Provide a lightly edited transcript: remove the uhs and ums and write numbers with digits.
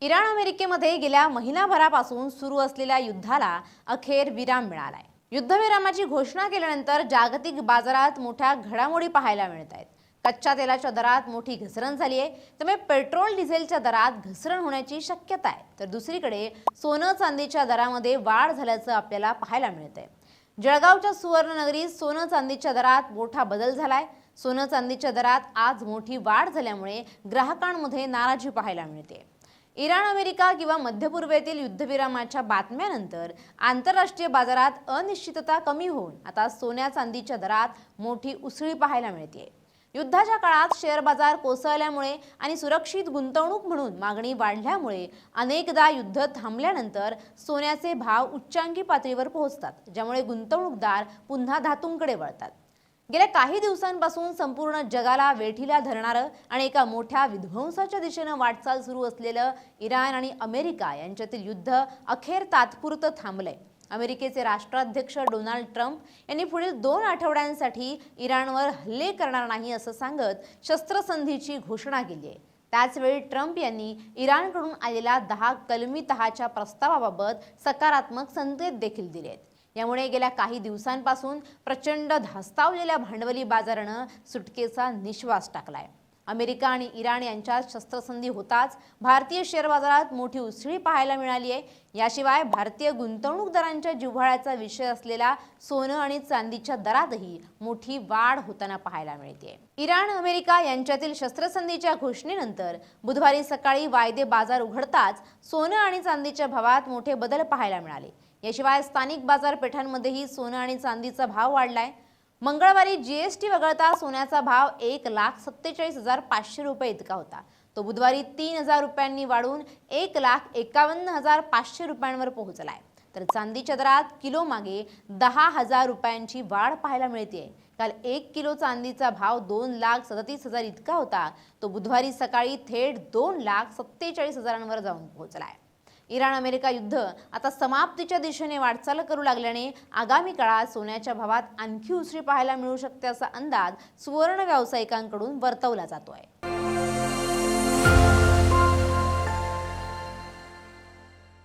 Iran अमेरिकेमध्ये गेल्या महिनाभरापासून सुरू असलेल्या युद्धाला अखेर विराम मिळालाय। युद्धविरामाची घोषणा केल्यानंतर जागतिक बाजारात मोठ्या घडामोडी पाहायला मिळत आहेत। कच्च्या तेलाच्या दरात मोठी घसरण झाली आहे, त्यामुळे पेट्रोल डिझेलच्या दरात घसरण होण्याची शक्यता आहे। तर दुसरीकडे सोनं चांदीच्या दरामध्ये वाढ झाल्याचं आपल्याला पाहायला मिळतंय। जळगावच्या सुवर्णनगरीत सोनं चांदीच्या दरात मोठा बदल झालाय। सोनं चांदीच्या दरात आज मोठी वाढ झाल्यामुळे ग्राहकांमध्ये नाराजी पाहायला मिळते। इराण अमेरिका किंवा मध्य पूर्वेतील युद्धविरामाच्या बातम्यानंतर आंतरराष्ट्रीय बाजारात अनिश्चितता कमी होऊन आता सोन्या चांदीच्या दरात मोठी उसळी पाहायला मिळते। युद्धाच्या काळात शेअर बाजार कोसळल्यामुळे आणि सुरक्षित गुंतवणूक म्हणून मागणी वाढल्यामुळे अनेकदा युद्ध थांबल्यानंतर सोन्याचे भाव उच्चांकी पातळीवर पोहोचतात, ज्यामुळे गुंतवणूकदार पुन्हा धातूंकडे वळतात। गेल्या काही दिवसांपासून संपूर्ण जगाला वेठीला धरणारं आणि एका मोठ्या विध्वंसाच्या दिशेनं वाटचाल सुरू असलेलं इराण आणि अमेरिका यांच्यातील युद्ध अखेर तात्पुरतं थांबलंय। अमेरिकेचे राष्ट्राध्यक्ष डोनाल्ड ट्रम्प यांनी पुढील 2 आठवड्यांसाठी इराणवर हल्ले करणार नाही असं सांगत शस्त्रसंधीची घोषणा केली आहे। त्याचवेळी ट्रम्प यांनी इराणकडून आलेल्या 10 कलमी तहाच्या प्रस्तावाबाबत सकारात्मक संकेत देखील दिले आहेत। यामुळे गेल्या काही दिवसांपासून प्रचंड धास्तावलेल्या भांडवली बाजारानं सुटकेचा निश्वास टाकलाय। अमेरिका आणि इराण यांच्यात शस्त्रसंधी होताच भारतीय शेअर बाजारात मोठी उसळी पाहायला मिळाली आहे। याशिवाय भारतीय गुंतवणूकदारांच्या जिव्हाळ्याचा विषय असलेला सोनं आणि चांदीच्या दरातही मोठी वाढ होताना पाहायला मिळते। इराण अमेरिका यांच्यातील शस्त्रसंधीच्या घोषणेनंतर बुधवारी सकाळी वायदे बाजार उघडताच सोनं आणि चांदीच्या भावात मोठे बदल पाहायला मिळाले। याशिवाय स्थानिक बाजारपेठांमध्येही सोनं आणि चांदीचा भाव वाढलाय। मंगळवारी जीएसटी वगळता सोन्याचा भाव 1,47,500 रुपये इतका होता। तो बुधवारी 3,000 रुपयांनी वाढून 1,51,500 रुपयांवर पोहोचलाय। तर चांदीच्या दरात किलो मागे 10,000 रुपयांची वाढ पाहायला मिळते। काल 1 किलो चांदीचा भाव 2,37,000 इतका होता। तो बुधवारी सकाळी थेट 2,47,000 जाऊन पोहोचलाय। इराण अमेरिका युद्ध आता समाप्तीच्या दिशेने वाटचाल करू लागल्याने आगामी काळात सोन्याच्या भावात आणखी उसळी पाहायला मिळू शकते असा अंदाज सुवर्ण व्यावसायिकांकडून वर्तवला जातोय।